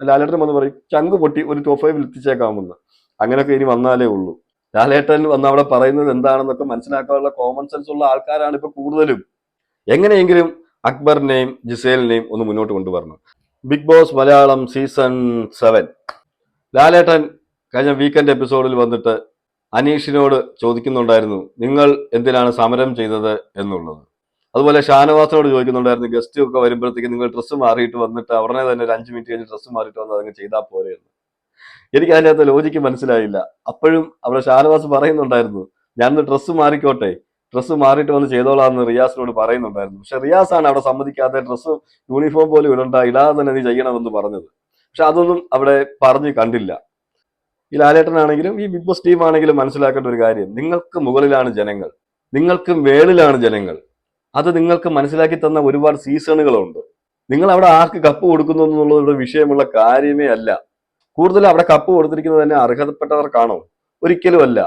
ലാലേട്ടൻ വന്ന് പറയും ചങ്ക് പൊട്ടി ഒരു ടോപ്പ് 5 എത്തിച്ചേക്കാമെന്ന്. അങ്ങനെയൊക്കെ ഇനി വന്നാലേ ഉള്ളൂ. ലാലേട്ടൻ വന്ന് അവിടെ പറയുന്നത് എന്താണെന്നൊക്കെ മനസ്സിലാക്കാനുള്ള കോമൺ സെൻസ് ഉള്ള ആൾക്കാരാണ് ഇപ്പൊ കൂടുതലും. എങ്ങനെയെങ്കിലും അക്ബറിനെയും ജിസേലിനെയും ഒന്ന് മുന്നോട്ട് കൊണ്ടുവരണം. ബിഗ് ബോസ് മലയാളം സീസൺ 7 ലാലേട്ടൻ കഴിഞ്ഞ വീക്കെൻഡ് എപ്പിസോഡിൽ വന്നിട്ട് അനീഷിനോട് ചോദിക്കുന്നുണ്ടായിരുന്നു നിങ്ങൾ എന്തിനാണ് സമരം ചെയ്തത് എന്നുള്ളത്. അതുപോലെ ഷാനവാസിനോട് ചോദിക്കുന്നുണ്ടായിരുന്നു ഗസ്റ്റ് ഒക്കെ വരുമ്പോഴത്തേക്ക് നിങ്ങൾ ഡ്രസ്സ് മാറിയിട്ട് വന്നിട്ട് ഉടനെ തന്നെ ഒരു 5 മിനിറ്റ് കഴിഞ്ഞ് ഡ്രസ്സ് മാറിയിട്ട് വന്ന് അതങ്ങ് ചെയ്താൽ പോരെ എന്ന്. എനിക്ക് അതിൻ്റെ അകത്ത് ലോജിക്ക് മനസ്സിലായില്ല. അപ്പോഴും അവിടെ ഷാനവാസ് പറയുന്നുണ്ടായിരുന്നു ഞാനൊന്ന് ഡ്രസ്സ് മാറിക്കോട്ടെ, ഡ്രസ്സ് മാറിയിട്ട് വന്ന് ചെയ്തോളാന്ന് റിയാസിനോട് പറയുന്നുണ്ടായിരുന്നു. പക്ഷെ റിയാസാണ് അവിടെ സമ്മതിക്കാതെ ഡ്രസ്സ് യൂണിഫോം പോലും ഇടാതെ തന്നെ നീ ചെയ്യണമെന്ന് പറഞ്ഞത്. പക്ഷെ അതൊന്നും അവിടെ പറഞ്ഞ് കണ്ടില്ല. ഈ ലാലേട്ടനാണെങ്കിലും ഈ ബിഗ് ബോസ് ടീം ആണെങ്കിലും മനസ്സിലാക്കേണ്ട ഒരു കാര്യം, നിങ്ങൾക്ക് മുകളിലാണ് ജനങ്ങൾ, നിങ്ങൾക്ക് മേളിലാണ് ജനങ്ങൾ. അത് നിങ്ങൾക്ക് മനസ്സിലാക്കി തന്ന ഒരുപാട് സീസണുകളുണ്ട്. നിങ്ങൾ അവിടെ ആർക്ക് കപ്പ് കൊടുക്കുന്നു എന്നുള്ളത് വിഷയമുള്ള കാര്യമേ അല്ല. കൂടുതൽ അവിടെ കപ്പ് കൊടുത്തിരിക്കുന്നത് തന്നെ അർഹതപ്പെട്ടവർക്കാണോ? ഒരിക്കലും അല്ല.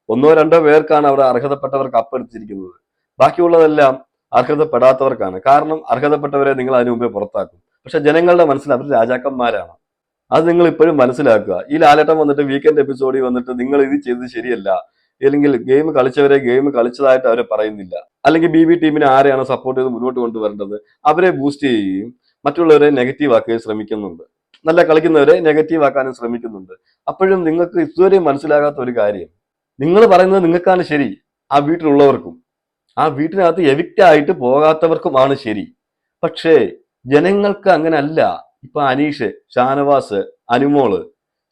ഒന്നോ രണ്ടോ പേർക്കാണ് അവിടെ അർഹതപ്പെട്ടവർ കപ്പ് എടുത്തിരിക്കുന്നത്. ബാക്കിയുള്ളതെല്ലാം അർഹതപ്പെടാത്തവർക്കാണ്. കാരണം അർഹതപ്പെട്ടവരെ നിങ്ങൾ അതിനു മുമ്പേ പുറത്താക്കും. പക്ഷെ ജനങ്ങളുടെ മനസ്സിൽ അവർ രാജാക്കന്മാരാണ്. അത് നിങ്ങൾ ഇപ്പോഴും മനസ്സിലാക്കുക. ഈ ലാലേട്ടൻ വന്നിട്ട് വീക്കെൻഡ് എപ്പിസോഡിൽ വന്നിട്ട് നിങ്ങൾ ഇത് ചെയ്തത് ശരിയല്ല, അല്ലെങ്കിൽ ഗെയിം കളിച്ചവരെ ഗെയിം കളിച്ചതായിട്ട് അവരെ പറയുന്നില്ല, അല്ലെങ്കിൽ ബി ടീമിനെ ആരെയാണ് സപ്പോർട്ട് ചെയ്ത് മുന്നോട്ട് കൊണ്ടുവരേണ്ടത് അവരെ ബൂസ്റ്റ് ചെയ്യുകയും മറ്റുള്ളവരെ നെഗറ്റീവ് ആക്കുകയും ശ്രമിക്കുന്നുണ്ട്. നല്ല കളിക്കുന്നവരെ നെഗറ്റീവ് ആക്കാനും ശ്രമിക്കുന്നുണ്ട്. അപ്പോഴും നിങ്ങൾക്ക് ഇതുവരെ മനസ്സിലാകാത്ത ഒരു കാര്യം, നിങ്ങൾ പറയുന്നത് നിങ്ങൾക്കാണ് ശരി, ആ വീട്ടിലുള്ളവർക്കും ആ വീട്ടിനകത്ത് എവിക്റ്റ് ആയിട്ട് പോകാത്തവർക്കുമാണ് ശരി. പക്ഷേ ജനങ്ങൾക്ക് അങ്ങനെ അല്ല. ഇപ്പൊ അനീഷ്, ഷാനവാസ്, അനുമോള്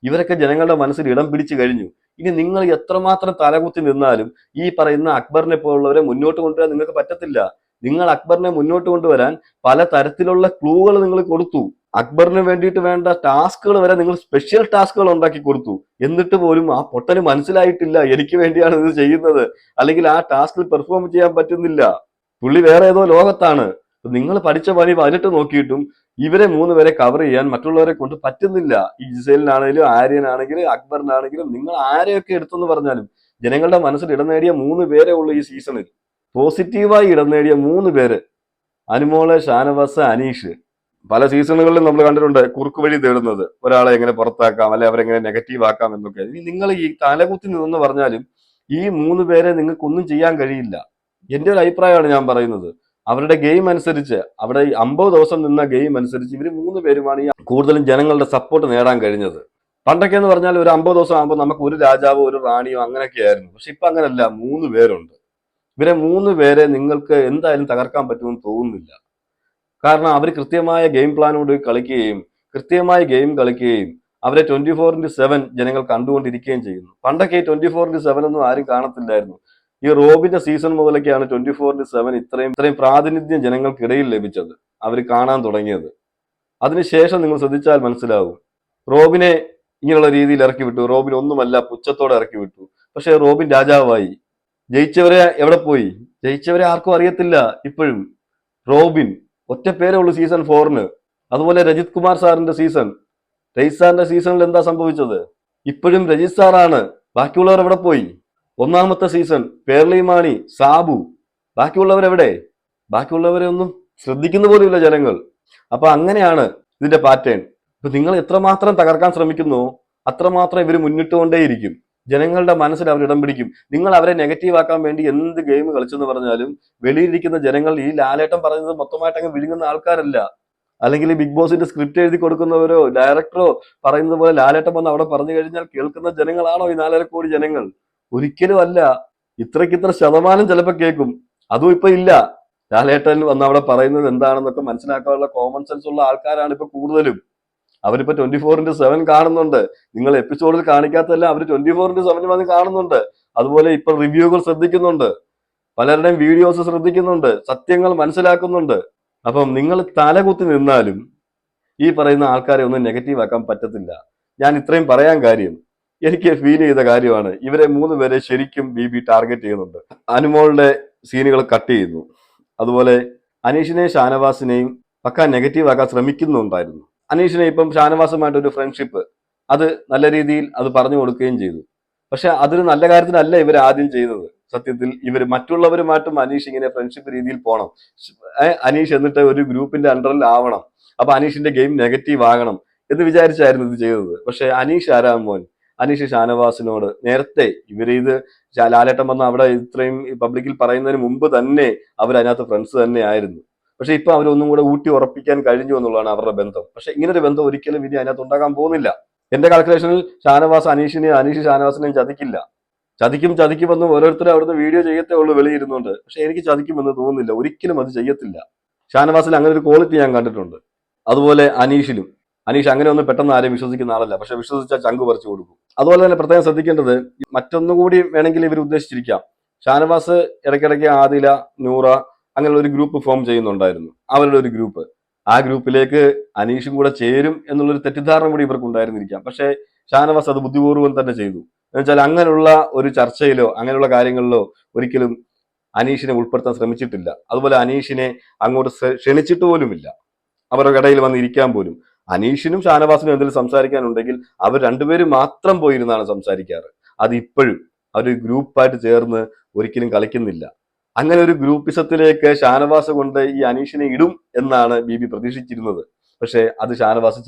ഇവരൊക്കെ ജനങ്ങളുടെ മനസ്സിൽ ഇടം പിടിച്ചു കഴിഞ്ഞു. ഇനി നിങ്ങൾ എത്രമാത്രം തലകുത്തി നിന്നാലും ഈ പറയുന്ന അക്ബറിനെ പോലുള്ളവരെ മുന്നോട്ട് കൊണ്ടുവരാൻ നിങ്ങൾക്ക് പറ്റത്തില്ല. നിങ്ങൾ അക്ബറിനെ മുന്നോട്ട് കൊണ്ടുവരാൻ പല തരത്തിലുള്ള ക്ലൂകൾ നിങ്ങൾ കൊടുത്തു. അക്ബറിന് വേണ്ടിയിട്ട് വേണ്ട ടാസ്കുകൾ വരെ നിങ്ങൾ സ്പെഷ്യൽ ടാസ്കുകൾ ഉണ്ടാക്കി കൊടുത്തു. എന്നിട്ട് പോലും ആ പൊട്ടന് മനസ്സിലായിട്ടില്ല എനിക്ക് വേണ്ടിയാണ് ഇത് ചെയ്യുന്നത്, അല്ലെങ്കിൽ ആ ടാസ്കിൽ പെർഫോം ചെയ്യാൻ പറ്റുന്നില്ല. പുള്ളി വേറെ ഏതോ ലോകത്താണ്. നിങ്ങൾ പഠിച്ച പണി 18 നോക്കിയിട്ടും ഇവരെ 3 പേരെ കവർ ചെയ്യാൻ മറ്റുള്ളവരെ കൊണ്ട് പറ്റുന്നില്ല. ഈ ജിസേലിനാണെങ്കിലും ആര്യനാണെങ്കിലും അക്ബറിനാണെങ്കിലും നിങ്ങൾ ആരെയൊക്കെ എടുത്തെന്ന് പറഞ്ഞാലും ജനങ്ങളുടെ മനസ്സിൽ ഇടം നേടിയ 3 പേരേ ഉള്ളൂ ഈ സീസണിൽ. പോസിറ്റീവായി ഇടം നേടിയ 3 പേര്, അനുമോള്, ഷാനവാസ്, അനീഷ്. പല സീസണുകളിലും നമ്മൾ കണ്ടിട്ടുണ്ട് കുറുക്ക് വഴി തേടുന്നത്, ഒരാളെ എങ്ങനെ പുറത്താക്കാം അല്ലെ അവരെങ്ങനെ നെഗറ്റീവ് ആക്കാം എന്നൊക്കെ. ഇനി നിങ്ങൾ ഈ തലകുത്തി നിന്നെന്ന് പറഞ്ഞാലും ഈ 3 പേരെ നിങ്ങൾക്കൊന്നും ചെയ്യാൻ കഴിയില്ല. എന്റെ ഒരു അഭിപ്രായമാണ് ഞാൻ പറയുന്നത്. അവരുടെ ഗെയിം അനുസരിച്ച്, അവിടെ 50 ദിവസം നിന്ന ഗെയിം അനുസരിച്ച് ഇവർ 3 പേരുമാണ് ഈ കൂടുതലും ജനങ്ങളുടെ സപ്പോർട്ട് നേടാൻ കഴിഞ്ഞത്. പണ്ടൊക്കെ എന്ന് പറഞ്ഞാൽ ഒരു 50 ദിവസം ആകുമ്പോൾ നമുക്ക് ഒരു രാജാവോ ഒരു റാണിയോ അങ്ങനെയൊക്കെ ആയിരുന്നു. പക്ഷെ ഇപ്പൊ അങ്ങനല്ല, 3 പേരുണ്ട്. ഇവരെ 3 പേരെ നിങ്ങൾക്ക് എന്തായാലും തകർക്കാൻ പറ്റുമെന്ന് തോന്നുന്നില്ല. കാരണം അവർ കൃത്യമായ ഗെയിം പ്ലാനോട് കളിക്കുകയും കൃത്യമായി ഗെയിം കളിക്കുകയും അവരെ 24/7 ജനങ്ങൾ കണ്ടുകൊണ്ടിരിക്കുകയും ചെയ്യുന്നു. പണ്ടൊക്കെ ഈ 24/7 ഒന്നും ആരും കാണത്തില്ലായിരുന്നു. ഈ റോബിന്റെ സീസൺ മുതലൊക്കെയാണ് 24/7 ഇത്രയും പ്രാതിനിധ്യം ജനങ്ങൾക്കിടയിൽ ലഭിച്ചത്, അവർ കാണാൻ തുടങ്ങിയത്. അതിനുശേഷം നിങ്ങൾ ശ്രദ്ധിച്ചാൽ മനസ്സിലാവും, റോബിനെ ഇങ്ങനെയുള്ള രീതിയിൽ ഇറക്കി വിട്ടു. റോബിൻ ഒന്നുമല്ല, പുച്ഛത്തോടെ ഇറക്കി വിട്ടു. പക്ഷെ റോബിൻ രാജാവായി. ജയിച്ചവരെ എവിടെ പോയി? ജയിച്ചവരെ ആർക്കും അറിയത്തില്ല ഇപ്പോഴും. റോബിൻ ഒറ്റ പേരേ ഉള്ളൂ സീസൺ 4-ന്. അതുപോലെ രജിത് കുമാർ സാറിന്റെ സീസൺ, രജിത് സാറിന്റെ സീസണിൽ എന്താ സംഭവിച്ചത്? ഇപ്പോഴും രജിത് സാറാണ്. ബാക്കിയുള്ളവർ എവിടെ പോയി? ഒന്നാമത്തെ സീസൺ പേർലിമാണി, സാബു, ബാക്കിയുള്ളവരെവിടെ? ബാക്കിയുള്ളവരെ ഒന്നും ശ്രദ്ധിക്കുന്ന പോലുമില്ല ജനങ്ങൾ. അപ്പൊ അങ്ങനെയാണ് ഇതിന്റെ പാറ്റേൺ. ഇപ്പൊ നിങ്ങൾ എത്രമാത്രം തകർക്കാൻ ശ്രമിക്കുന്നു അത്രമാത്രം ഇവർ മുന്നിട്ടുകൊണ്ടേയിരിക്കും. ജനങ്ങളുടെ മനസ്സിൽ അവർ ഇടം പിടിക്കും. നിങ്ങൾ അവരെ നെഗറ്റീവ് ആക്കാൻ വേണ്ടി എന്ത് ഗെയിം കളിച്ചെന്ന് പറഞ്ഞാലും വെളിയിലിരിക്കുന്ന ജനങ്ങൾ ഈ ലാലേട്ടൻ പറയുന്നത് മൊത്തമായിട്ട് അങ്ങ് വിഴുങ്ങുന്ന ആൾക്കാരല്ല. അല്ലെങ്കിൽ ബിഗ് ബോസിന്റെ സ്ക്രിപ്റ്റ് എഴുതി കൊടുക്കുന്നവരോ ഡയറക്ടറോ പറയുന്നത് പോലെ ലാലേട്ടൻ വന്ന് അവിടെ പറഞ്ഞു കഴിഞ്ഞാൽ കേൾക്കുന്ന ജനങ്ങളാണോ ഈ 4.5 കോടി ജനങ്ങൾ? ഒരിക്കലും അല്ല. ഇത്ര ശതമാനം ചിലപ്പോൾ കേൾക്കും. അതും ഇപ്പൊ ഇല്ല. ലാലേട്ടൻ വന്ന് അവിടെ പറയുന്നത് എന്താണെന്നൊക്കെ മനസ്സിലാക്കാനുള്ള കോമൺ സെൻസ് ഉള്ള ആൾക്കാരാണ് ഇപ്പൊ കൂടുതലും. അവരിപ്പോ 24/7 കാണുന്നുണ്ട്. നിങ്ങൾ എപ്പിസോഡിൽ കാണിക്കാത്തല്ല, അവർ 24/7 വന്ന് കാണുന്നുണ്ട്. അതുപോലെ ഇപ്പൊ റിവ്യൂകൾ ശ്രദ്ധിക്കുന്നുണ്ട്, പലരുടെയും വീഡിയോസ് ശ്രദ്ധിക്കുന്നുണ്ട്, സത്യങ്ങൾ മനസ്സിലാക്കുന്നുണ്ട്. അപ്പം നിങ്ങൾ തലകുത്തി നിന്നാലും ഈ പറയുന്ന ആൾക്കാരെ ഒന്നും നെഗറ്റീവ് ആക്കാൻ പറ്റത്തില്ല. ഞാൻ ഇത്രയും പറയാൻ കാര്യം, എനിക്ക് ഫീൽ ചെയ്ത കാര്യമാണ്. ഇവരെ 3 പേരെ ശരിക്കും ബി ടാർഗറ്റ് ചെയ്യുന്നുണ്ട്. അനുമോളുടെ സീനുകൾ കട്ട് ചെയ്യുന്നു. അതുപോലെ അനീഷിനെയും ഷാനവാസിനെയും പക്ക നെഗറ്റീവ് ആക്കാൻ ശ്രമിക്കുന്നുണ്ടായിരുന്നു. അനീഷിനെ ഇപ്പം ഷാനവാസുമായിട്ടൊരു ഫ്രണ്ട്ഷിപ്പ്, അത് നല്ല രീതിയിൽ അത് പറഞ്ഞു കൊടുക്കുകയും ചെയ്തു. പക്ഷെ അതൊരു നല്ല കാര്യത്തിനല്ല ഇവർ ആദ്യം ചെയ്തത്. സത്യത്തിൽ ഇവർ മറ്റുള്ളവരുമായിട്ടും അനീഷ് ഇങ്ങനെ ഫ്രണ്ട്ഷിപ്പ് രീതിയിൽ പോകണം. അനീഷ് എന്നിട്ട് ഒരു ഗ്രൂപ്പിന്റെ അണ്ടറിൽ ആവണം. അപ്പൊ അനീഷിന്റെ ഗെയിം നെഗറ്റീവ് ആകണം എന്ന് വിചാരിച്ചായിരുന്നു ഇത് ചെയ്തത്. പക്ഷെ അനീഷ് ആരാമോൻ, അനീഷ് ഷാനവാസിനോട് നേരത്തെ ഇത് ലാലേട്ടൻ വന്ന് അവിടെ ഇത്രയും പബ്ലിക്കിൽ പറയുന്നതിന് മുമ്പ് തന്നെ അവരതിനകത്ത് ഫ്രണ്ട്സ് തന്നെ ആയിരുന്നു. പക്ഷെ ഇപ്പൊ അവരൊന്നും കൂടെ ഊട്ടി ഉറപ്പിക്കാൻ കഴിഞ്ഞു എന്നുള്ളതാണ് അവരുടെ ബന്ധം. പക്ഷെ ഇങ്ങനൊരു ബന്ധം ഒരിക്കലും ഇനി അതിനകത്ത് ഉണ്ടാകാൻ പോകുന്നില്ല. എന്റെ കാൽക്കുലേഷനിൽ ഷാനവാസ് അനീഷ് ഷാനവാസിനെയും ചതിക്കില്ല. ചതിക്കുമെന്ന് ഓരോരുത്തരും അവിടുന്ന് വീഡിയോ ചെയ്യത്തേ ഉള്ളൂ വെളിയിരുന്നുണ്ട്. പക്ഷെ എനിക്ക് ചതിക്കുമെന്ന് തോന്നുന്നില്ല, ഒരിക്കലും അത് ചെയ്യത്തില്ല. ഷാനവാസിൽ അങ്ങനെ ഒരു ക്വാളിറ്റി ഞാൻ കണ്ടിട്ടുണ്ട്. അതുപോലെ അനീഷ് അങ്ങനെ ഒന്നും പെട്ടെന്ന് ആരെയും വിശ്വസിക്കുന്ന ആളല്ല. പക്ഷെ വിശ്വസിച്ചാൽ ചങ്ക് പറിച്ചു കൊടുക്കും. അതുപോലെ തന്നെ പ്രത്യേകം ശ്രദ്ധിക്കേണ്ടത്, മറ്റൊന്നുകൂടി വേണമെങ്കിൽ ഇവർ ഉദ്ദേശിച്ചിരിക്കാം. ഷാനവാസ് ഇടയ്ക്കിടയ്ക്ക് ആദില, നൂറ അങ്ങനെയുള്ള ഒരു ഗ്രൂപ്പ് ഫോം ചെയ്യുന്നുണ്ടായിരുന്നു, അവരുടെ ഒരു ഗ്രൂപ്പ്. ആ ഗ്രൂപ്പിലേക്ക് അനീഷും കൂടെ ചേരും എന്നുള്ളൊരു തെറ്റിദ്ധാരണ കൂടി ഇവർക്ക് ഉണ്ടായിരുന്നിരിക്കാം. പക്ഷേ ഷാനവാസ് അത് ബുദ്ധിപൂർവ്വം തന്നെ ചെയ്തു. എന്നുവെച്ചാൽ അങ്ങനെയുള്ള ഒരു ചർച്ചയിലോ അങ്ങനെയുള്ള കാര്യങ്ങളിലോ ഒരിക്കലും അനീഷിനെ ഉൾപ്പെടുത്താൻ ശ്രമിച്ചിട്ടില്ല. അതുപോലെ അനീഷിനെ അങ്ങോട്ട് ക്ഷണിച്ചിട്ട് പോലുമില്ല, അവരുടെ ഇടയിൽ വന്ന് ഇരിക്കാൻ പോലും. അനീഷിനും ഷാനവാസിനും എന്തെങ്കിലും സംസാരിക്കാനുണ്ടെങ്കിൽ അവർ രണ്ടുപേരും മാത്രം പോയിരുന്നാണ് സംസാരിക്കാറ്. അത് ഇപ്പോഴും അവർ ഗ്രൂപ്പായിട്ട് ചേർന്ന് ഒരിക്കലും കളിക്കുന്നില്ല. അങ്ങനെ ഒരു ഗ്രൂപ്പിസത്തിലേക്ക് ഷാനവാസ് കൊണ്ട് ഈ അനീഷിനെ ഇടും എന്നാണ് ബി പ്രതീക്ഷിച്ചിരുന്നത്. പക്ഷെ അത് ഷാനവാസ്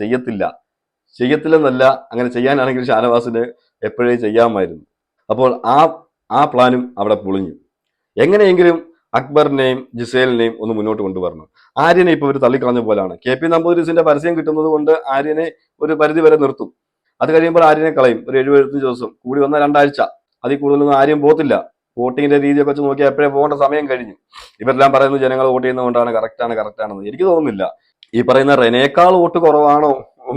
ചെയ്യത്തില്ലെന്നല്ല, അങ്ങനെ ചെയ്യാനാണെങ്കിൽ ഷാനവാസിന് എപ്പോഴേ ചെയ്യാമായിരുന്നു. അപ്പോൾ ആ പ്ലാനും അവിടെ പൊളിഞ്ഞു. എങ്ങനെയെങ്കിലും അക്ബറിനെയും ജിസേലിനെയും ഒന്ന് മുന്നോട്ട് കൊണ്ടുവരണം. ആര്യനെ ഇപ്പൊ ഒരു തള്ളിക്കളഞ്ഞ പോലാണ്. KP നമ്പൂതിരിസിന്റെ പരസ്യം കിട്ടുന്നത് കൊണ്ട് ആര്യനെ ഒരു പരിധി വരെ നിർത്തും. അത് കഴിയുമ്പോൾ ആര്യനെ കളയും. ഒരു 70-75 ദിവസം, കൂടി വന്ന 2 ആഴ്ച, അതിൽ കൂടുതലൊന്നും ആര്യം പോകത്തില്ല. വോട്ടിങ്ങിന്റെ രീതിയൊക്കെ വെച്ച് നോക്കിയാൽ എപ്പോഴേ പോകേണ്ട സമയം കഴിഞ്ഞു. ഇവരെല്ലാം പറയുന്നത് ജനങ്ങൾ വോട്ട് ചെയ്യുന്നതുകൊണ്ടാണ് കറക്റ്റാണെന്ന്. എനിക്ക് തോന്നുന്നില്ല. ഈ പറയുന്ന റെനേക്കാൾ വോട്ട് കുറവാണോ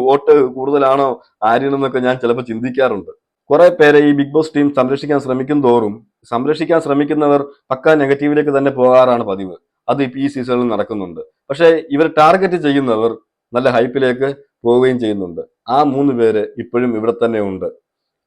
വോട്ട് കൂടുതലാണോ ആര്യനെന്നൊക്കെ ഞാൻ ചിലപ്പോൾ ചിന്തിക്കാറുണ്ട്. കുറെ പേരെ ഈ ബിഗ് ബോസ് ടീം സംരക്ഷിക്കാൻ ശ്രമിക്കും തോറും സംരക്ഷിക്കാൻ ശ്രമിക്കുന്നവർ പക്ക നെഗറ്റീവിലേക്ക് തന്നെ പോകാറാണ് പതിവ്. അത് ഈ സീസണിൽ നടക്കുന്നുണ്ട്. പക്ഷേ ഇവർ ടാർഗറ്റ് ചെയ്യുന്നവർ നല്ല ഹൈപ്പിലേക്ക് പോവുകയും ചെയ്യുന്നുണ്ട്. ആ 3 പേര് ഇപ്പോഴും ഇവിടെ തന്നെ ഉണ്ട്.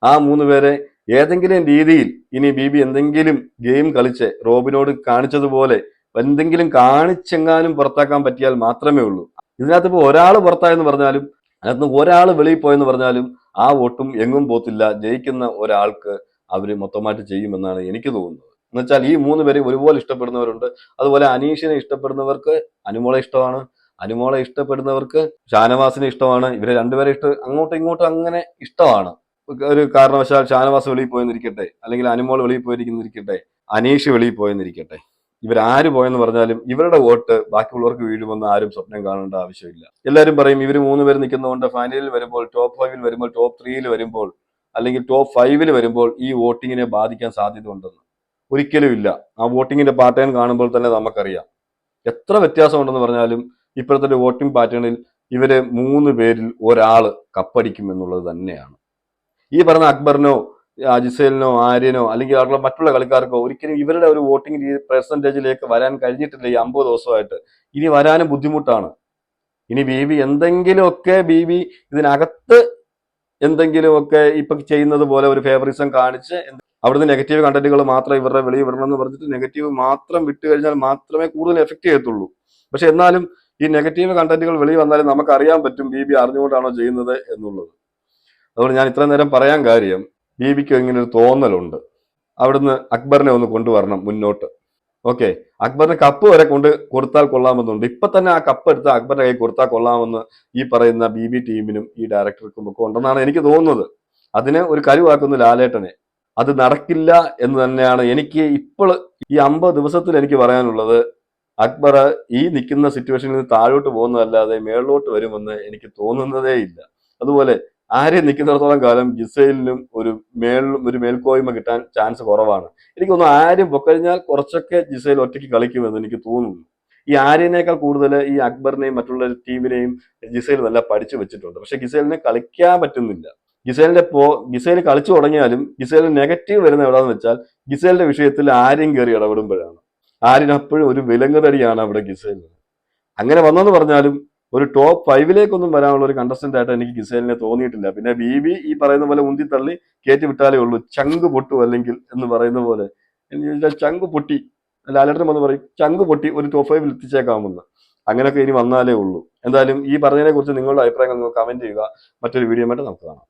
ആ 3 പേരെ ഏതെങ്കിലും രീതിയിൽ ഇനി ബി എന്തെങ്കിലും ഗെയിം കളിച്ച് റോബിനോട് കാണിച്ചതുപോലെ എന്തെങ്കിലും കാണിച്ചെങ്ങാനും പുറത്താക്കാൻ പറ്റിയാൽ മാത്രമേ ഉള്ളൂ. ഇതിനകത്ത് ഇപ്പോൾ ഒരാൾ പുറത്തായെന്ന് പറഞ്ഞാലും അതിനകത്ത് ഒരാൾ വെളിയിൽ പോയെന്ന് പറഞ്ഞാലും ആ വോട്ടും എങ്ങും പോത്തില്ല. ജയിക്കുന്ന ഒരാൾക്ക് അവർ മൊത്തമായിട്ട് ചെയ്യുമെന്നാണ് എനിക്ക് തോന്നുന്നത്. എന്നുവെച്ചാൽ ഈ 3 പേരെയും ഒരുപോലെ ഇഷ്ടപ്പെടുന്നവരുണ്ട്. അതുപോലെ അനീഷിനെ ഇഷ്ടപ്പെടുന്നവർക്ക് അനുമോളെ ഇഷ്ടമാണ്, അനുമോളെ ഇഷ്ടപ്പെടുന്നവർക്ക് ഷാനവാസിനെ ഇഷ്ടമാണ്. ഇവരെ രണ്ടുപേരെ അങ്ങോട്ടും ഇങ്ങോട്ടും അങ്ങനെ ഇഷ്ടമാണ്. ഒരു കാരണവശാൽ ഷാനവാസ് വെളിയിൽ പോയെന്നിരിക്കട്ടെ, അല്ലെങ്കിൽ അനുമോൾ വെളിയിൽ പോയിരിക്കുന്നിരിക്കട്ടെ, അനീഷ് വെളിയിൽ പോയെന്നിരിക്കട്ടെ, ഇവരാര് പോയെന്ന് പറഞ്ഞാലും ഇവരുടെ വോട്ട് ബാക്കിയുള്ളവർക്ക് വീഴുമെന്ന് ആരും സ്വപ്നം കാണേണ്ട ആവശ്യമില്ല. എല്ലാവരും പറയും ഇവർ 3 പേര് നിൽക്കുന്നതുകൊണ്ട് ഫൈനലിൽ വരുമ്പോൾ, ടോപ്പ് 5-ൽ വരുമ്പോൾ, ടോപ്പ് 3-ൽ വരുമ്പോൾ, അല്ലെങ്കിൽ ടോപ്പ് 5-ൽ വരുമ്പോൾ ഈ വോട്ടിങ്ങിനെ ബാധിക്കാൻ സാധ്യത ഉണ്ടെന്ന്. ഒരിക്കലും ഇല്ല. ആ വോട്ടിങ്ങിന്റെ പാറ്റേൺ കാണുമ്പോൾ തന്നെ നമുക്കറിയാം എത്ര വ്യത്യാസം ഉണ്ടെന്ന് പറഞ്ഞാലും ഇപ്പോഴത്തെ വോട്ടിംഗ് പാറ്റേണിൽ ഇവര് 3 പേരിൽ ഒരാള് കപ്പടിക്കും എന്നുള്ളത് തന്നെയാണ്. ഈ പറഞ്ഞ അക്ബറിനോ ജിസേലിനോ ആര്യനോ അല്ലെങ്കിൽ അവരുടെ മറ്റുള്ള കളിക്കാർക്കോ ഒരിക്കലും ഇവരുടെ ഒരു വോട്ടിംഗ് പെർസെന്റേജിലേക്ക് വരാൻ കഴിഞ്ഞിട്ടില്ല ഈ 50 ദിവസമായിട്ട്. ഇനി വരാനും ബുദ്ധിമുട്ടാണ്. ഇനി എന്തെങ്കിലുമൊക്കെ ഇതിനകത്ത് എന്തെങ്കിലുമൊക്കെ ഇപ്പൊ ചെയ്യുന്നത് പോലെ ഒരു ഫേവറിസം കാണിച്ച് അവിടുന്ന് നെഗറ്റീവ് കണ്ടന്റുകൾ മാത്രം ഇവരുടെ വെളിയിൽ വിടണം എന്ന് പറഞ്ഞിട്ട് നെഗറ്റീവ് മാത്രം വിട്ടു കഴിഞ്ഞാൽ മാത്രമേ കൂടുതൽ എഫക്ട് ചെയ്യത്തുള്ളൂ. പക്ഷെ എന്നാലും ഈ നെഗറ്റീവ് കണ്ടന്റുകൾ വെളിയിൽ വന്നാലും നമുക്ക് അറിയാൻ പറ്റും അറിഞ്ഞുകൊണ്ടാണോ ചെയ്യുന്നത് എന്നുള്ളത്. അതുകൊണ്ട് ഞാൻ ഇത്ര നേരം പറയാൻ കാര്യം, ബിക്ക് ഇങ്ങനെ ഒരു തോന്നലുണ്ട് അവിടുന്ന് അക്ബറിനെ ഒന്ന് കൊണ്ടുവരണം മുന്നോട്ട്. ഓക്കെ, അക്ബറിന് കപ്പ് വരെ കൊടുത്താൽ കൊള്ളാമെന്നുണ്ട്. ഇപ്പൊ തന്നെ ആ കപ്പ് എടുത്ത് അക്ബറിന്റെ കൈ കൊടുത്താൽ കൊള്ളാമെന്ന് ഈ പറയുന്ന ടീമിനും ഈ ഡയറക്ടർക്കും ഒക്കെ ഉണ്ടെന്നാണ് എനിക്ക് തോന്നുന്നത്. അതിന് ഒരു കരുവാക്കുന്നു ലാലേട്ടനെ. അത് നടക്കില്ല എന്ന് തന്നെയാണ് എനിക്ക് ഇപ്പോൾ ഈ 50 ദിവസത്തിൽ എനിക്ക് പറയാനുള്ളത്. അക്ബർ ഈ നിൽക്കുന്ന സിറ്റുവേഷനിൽ നിന്ന് താഴോട്ട് പോകുന്നതല്ലാതെ മേളിലോട്ട് വരുമെന്ന് എനിക്ക് തോന്നുന്നതേ ഇല്ല. അതുപോലെ ആരെ നിൽക്കുന്നിടത്തോളം കാലം ജിസൈലിനും ഒരു മേൽക്കോയ്മ കിട്ടാൻ ചാൻസ് കുറവാണ്. എനിക്ക് തോന്നുന്നു ആര്യം പൊക്കഴിഞ്ഞാൽ കുറച്ചൊക്കെ ജിസൈൽ ഒറ്റയ്ക്ക് കളിക്കുമെന്ന് എനിക്ക് തോന്നുന്നു. ഈ ആര്യനേക്കാൾ കൂടുതൽ ഈ അക്ബറിനെയും മറ്റുള്ള ടീമിനെയും ജിസൈൽ നല്ല പഠിച്ചു വെച്ചിട്ടുണ്ട്. പക്ഷെ ജിസൈലിനെ കളിക്കാൻ പറ്റുന്നില്ല. ജിസൈൽ കളിച്ചു തുടങ്ങിയാലും ജിസൈലിന് നെഗറ്റീവ് വരുന്ന എവിടെയാണെന്ന് വെച്ചാൽ ജിസൈലിന്റെ വിഷയത്തിൽ ആര്യം കയറി ഇടപെടുമ്പോഴാണ്. ആര്യന് അപ്പോഴും ഒരു വിലങ്ങുതടിയാണ് അവിടെ ജിസൈലിന്. അങ്ങനെ വന്നെന്ന് പറഞ്ഞാലും ഒരു ടോപ്പ് 5-ലേക്കൊന്നും വരാനുള്ള ഒരു കണ്ടസ്റ്റന്റ് ആയിട്ട് എനിക്ക് ജിസേലിനെ തോന്നിയിട്ടില്ല. പിന്നെ ഈ പറയുന്ന പോലെ ഉന്തിത്തള്ളി കയറ്റി വിട്ടാലേ ഉള്ളൂ. ചങ്ക് പൊട്ടു അല്ലെങ്കിൽ എന്ന് പറയുന്ന പോലെ ചങ്ക് പൊട്ടി, ലാലേട്ടൻ വന്ന് പറയും ചങ്ക് പൊട്ടി ഒരു ടോപ്പ് 5-ൽ എത്തിച്ചേക്കാമെന്ന്. അങ്ങനെയൊക്കെ ഇനി വന്നാലേ ഉള്ളൂ. എന്തായാലും ഈ പറഞ്ഞതിനെ കുറിച്ച് നിങ്ങളുടെ അഭിപ്രായങ്ങൾ കമന്റ് ചെയ്യുക. മറ്റൊരു വീഡിയോ ആയിട്ട് നമുക്ക് കാണാം.